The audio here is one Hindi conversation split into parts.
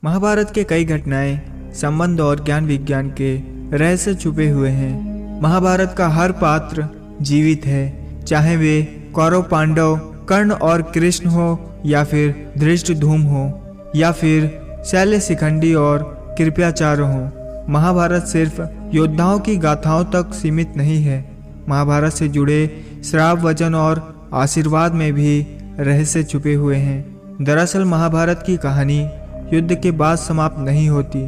महाभारत के कई घटनाएं, संबंध और ज्ञान विज्ञान के रहस्य छुपे हुए हैं। महाभारत का हर पात्र जीवित है, चाहे वे कौरव पांडव, कर्ण और कृष्ण हो, या फिर धृष्टद्युम्न हो, या फिर शैल्य शिखंडी और कृपाचार्य हो। महाभारत सिर्फ योद्धाओं की गाथाओं तक सीमित नहीं है। महाभारत से जुड़े श्राप, वचन और आशीर्वाद में भी रहस्य छुपे हुए हैं। दरअसल महाभारत की कहानी युद्ध के बाद समाप्त नहीं होती।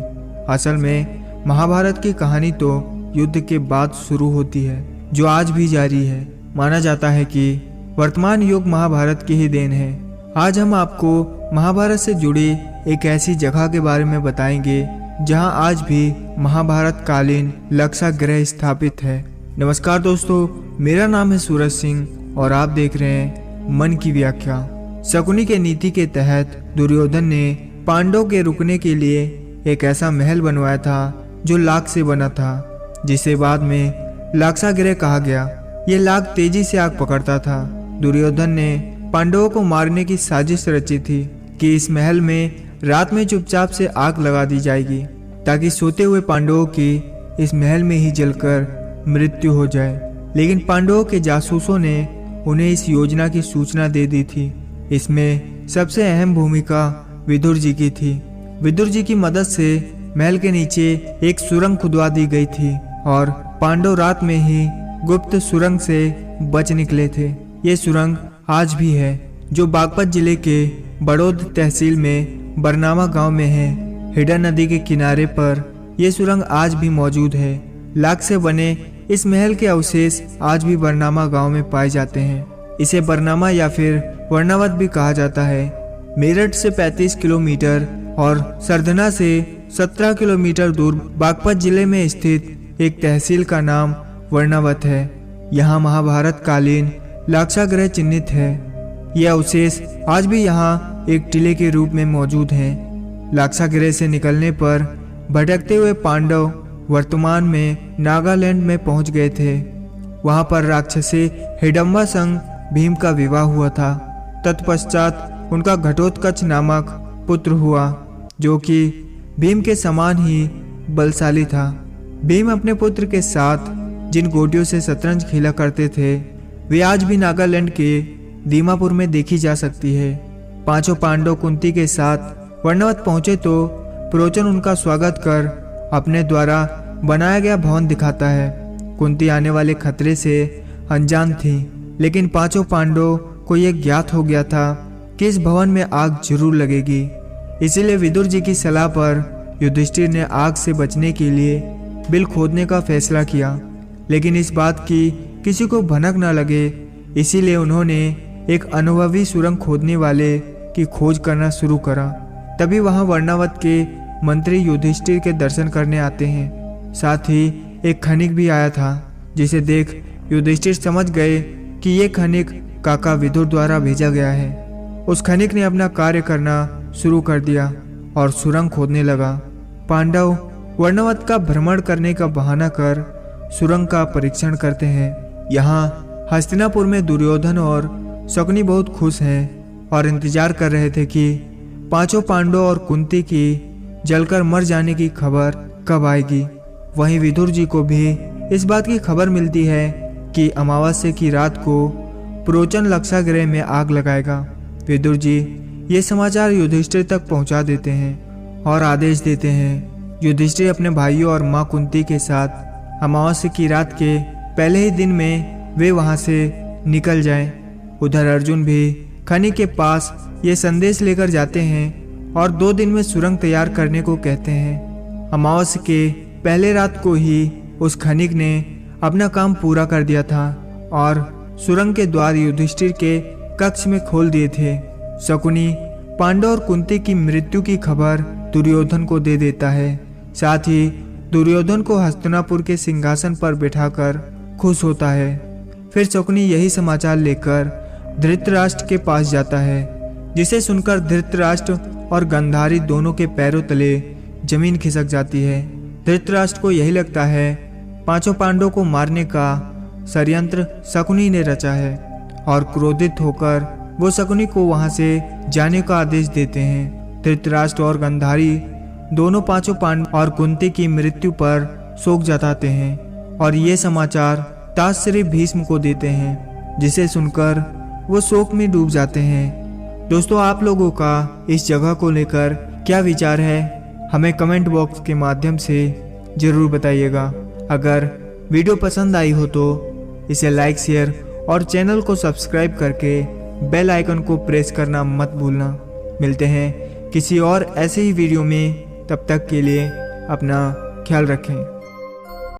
असल में महाभारत की कहानी तो युद्ध के बाद शुरू होती है, जो आज भी जारी है। माना जाता है कि वर्तमान युग महाभारत की ही देन है। आज हम आपको महाभारत से जुड़ी एक ऐसी जगह के बारे में बताएंगे जहां आज भी महाभारत कालीन लाक्षागृह स्थापित है। नमस्कार दोस्तों, मेरा नाम है सूरज सिंह और आप देख रहे हैं मन की व्याख्या। शकुनी के नीति के तहत दुर्योधन ने पांडवों के रुकने के लिए एक ऐसा महल बनवाया था जो लाख से बना था, जिसे बाद में लाक्षागृह कहा गया। ये लाख तेजी से आग पकड़ता था। दुर्योधन ने पांडवों को मारने की साजिश रची थी कि इस महल में रात में चुपचाप से आग लगा दी जाएगी, ताकि सोते हुए पांडवों की इस महल में ही जलकर मृत्यु हो जाए। लेकिन पांडवों के जासूसों ने उन्हें इस योजना की सूचना दे दी थी। इसमें सबसे अहम भूमिका विदुर जी की थी। विदुर जी की मदद से महल के नीचे एक सुरंग खुदवा दी गई थी और पांडव रात में ही गुप्त सुरंग से बच निकले थे। ये सुरंग आज भी है, जो बागपत जिले के बड़ौद तहसील में बरनामा गांव में है। हिडन नदी के किनारे पर यह सुरंग आज भी मौजूद है। लाख से बने इस महल के अवशेष आज भी बरनामा गांव में पाए जाते हैं। इसे बरनामा या फिर वर्णावत भी कहा जाता है। मेरठ से 35 किलोमीटर और सरधना से 17 किलोमीटर दूर बागपत जिले में स्थित एक तहसील का नाम वर्णावत है। यहाँ महाभारत कालीन लाक्षागृह चिन्हित है। यह अवशेष आज भी यहाँ एक टीले के रूप में मौजूद हैं। लाक्षागृह से निकलने पर भटकते हुए पांडव वर्तमान में नागालैंड में पहुंच गए थे। वहां पर राक्षसी हिडम्बा संग भीम का विवाह हुआ था। तत्पश्चात उनका घटोत्कच नामक पुत्र हुआ, जो कि भीम के समान ही बलशाली था। भीम अपने पुत्र के साथ जिन गोटियों से शतरंज खेला करते थे, वे आज भी नागालैंड के दीमापुर में देखी जा सकती है। पांचों पांडव कुंती के साथ वर्णावत पहुंचे तो प्रोचन उनका स्वागत कर अपने द्वारा बनाया गया भवन दिखाता है। कुंती आने वाले खतरे से अनजान थी, लेकिन पांचों पांडवों को यह ज्ञात हो गया था कि इस भवन में आग जरूर लगेगी। इसीलिए विदुर जी की सलाह पर युधिष्ठिर ने आग से बचने के लिए बिल खोदने का फैसला किया। लेकिन इस बात की किसी को भनक न लगे, इसीलिए उन्होंने एक अनुभवी सुरंग खोदने वाले की खोज करना शुरू करा। तभी वहां वर्णावत के मंत्री युधिष्ठिर के दर्शन करने आते हैं। साथ ही एक खनिक भी आया था, जिसे देख युधिष्ठिर समझ गए कि ये खनिक काका विदुर द्वारा भेजा गया है। उस खनिक ने अपना कार्य करना शुरू कर दिया और सुरंग खोदने लगा। पांडव वर्णावत का भ्रमण करने का बहाना कर सुरंग का परीक्षण करते हैं। यहाँ हस्तिनापुर में दुर्योधन और शकुनी बहुत खुश हैं और इंतजार कर रहे थे कि पांचों पांडव और कुंती की जलकर मर जाने की खबर कब आएगी। वहीं विदुर जी को भी इस बात की खबर मिलती है कि अमावस्या की रात को प्रोचन लाक्षागृह में आग लगाएगा। विदुर जी ये समाचार युधिष्ठिर तक पहुंचा देते हैं और आदेश देते हैं युधिष्ठिर अपने भाइयों और मां कुंती के साथ अमावस्या की रात के पहले ही दिन में वे वहां से निकल जाएं। उधर अर्जुन भी खनिक के पास ये संदेश लेकर जाते हैं और 2 दिन में सुरंग तैयार करने को कहते हैं। अमावस्या के पहले रात को ही उस खनिक ने अपना काम पूरा कर दिया था और सुरंग के द्वार युधिष्ठिर के कक्ष में खोल दिए थे। शकुनी पांडव और कुंती की मृत्यु की खबर दुर्योधन को दे देता है। साथ ही दुर्योधन को हस्तिनापुर के सिंहासन पर बिठाकर खुश होता है। फिर शकुनी यही समाचार लेकर धृतराष्ट्र के पास जाता है, जिसे सुनकर धृतराष्ट्र और गंधारी दोनों के पैरों तले जमीन खिसक जाती है। धृतराष्ट्र को यही लगता है पांचों पांडवों को मारने का षड्यंत्र शकुनी ने रचा है और क्रोधित होकर वो शकुनी को वहां से जाने का आदेश देते हैं। धृतराष्ट्र और गांधारी दोनों पांचों पांडव और कुंती की मृत्यु पर शोक जताते हैं और ये समाचार ताश्री भीष्म को देते हैं, जिसे सुनकर वो शोक में डूब जाते हैं। दोस्तों, आप लोगों का इस जगह को लेकर क्या विचार है, हमें कमेंट बॉक्स के माध्यम से जरूर बताइएगा। अगर वीडियो पसंद आई हो तो इसे लाइक, शेयर और चैनल को सब्सक्राइब करके बेल आइकन को प्रेस करना मत भूलना। मिलते हैं किसी और ऐसे ही वीडियो में, तब तक के लिए अपना ख्याल रखें।